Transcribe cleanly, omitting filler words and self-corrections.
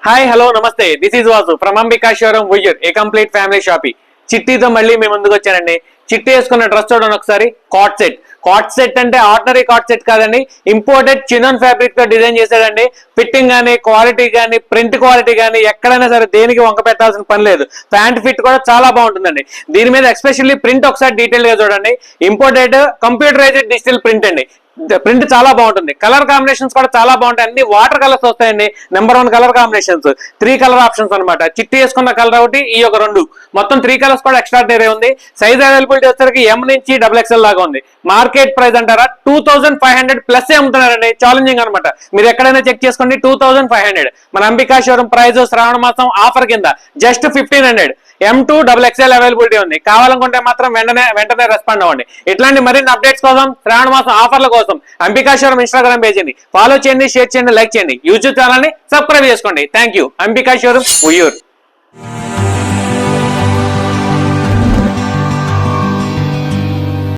Hi hello నమస్తే, this is Vasu from Ambika showroom Uyyur, a complete family shopping. చిట్టీతో మళ్ళీ మీ ముందుకు వచ్చానండి. చిట్టి వేసుకున్న డ్రెస్ చూడండి ఒకసారి. Coat set. కాట్ సెట్ అంటే ఆర్డినరీ కాట్ సెట్ కాదండి, ఇంపోర్టెడ్ చినాన్ ఫ్యాబ్రిక్ తో డిజైన్ చేశాడండి. ఫిట్టింగ్ కానీ, క్వాలిటీ కానీ, ప్రింట్ క్వాలిటీ కానీ ఎక్కడైనా సరే దేనికి వంక పెట్టాల్సిన పని లేదు. ప్యాంట్ ఫిట్ కూడా చాలా బాగుంటుందండి. దీని మీద ఎస్పెషల్లీ ప్రింట్ ఒకసారి డీటెయిల్ గా చూడండి. ఇంపోర్టెడ్ కంప్యూటరైజ్డ్ డిజిటల్ ప్రింట్ అండి. ప్రింట్ చాలా బాగుంటుంది. కలర్ కాంబినేషన్స్ కూడా చాలా బాగుంటాయి. అన్ని వాటర్ కలర్స్ వస్తాయండి. Number 1 colour combinations, 3 colour options అనమాట. చిట్టి వేసుకున్న కలర్ ఒకటి, ఈ ఒక 2 మొత్తం 3 కలర్స్ కూడా ఎక్స్ట్రాడినరీ ఉంది. సైజ్ అవైలబిలిటీ వచ్చేసరికి M నుంచి XXL లాగా ఉంది. మార్కెట్ ప్రైస్ అంటారా 2500 ప్లస్ అమ్ముతున్నారండి. ఛాలెంజింగ్ అనమాట. మీరు ఎక్కడైనా చెక్ చేసుకోండి, 2500. మన అంబికా షోరూమ్ ప్రైస్ శ్రావణ మాసం ఆఫర్ కింద జస్ట్ 1500. M2 XXL అవైలబిలిటీ ఉంది. కావాలనుకుంటే మాత్రం వెంటనే రెస్పాండ్ అవ్వండి. ఇట్లాంటి మరిన్ని అప్డేట్స్ కోసం, శ్రావణ మాసం ఆఫర్ల కోసం అంబికా షోరూమ్ ఇన్స్టాగ్రామ్ పేజీని ఫాలో చేయండి, షేర్ చేయండి, లైక్ చేయండి. యూట్యూబ్ ఛానల్ ని సబ్స్క్రైబ్ చేసుకోండి. Thank you. Ambika showroom Vuyyuru.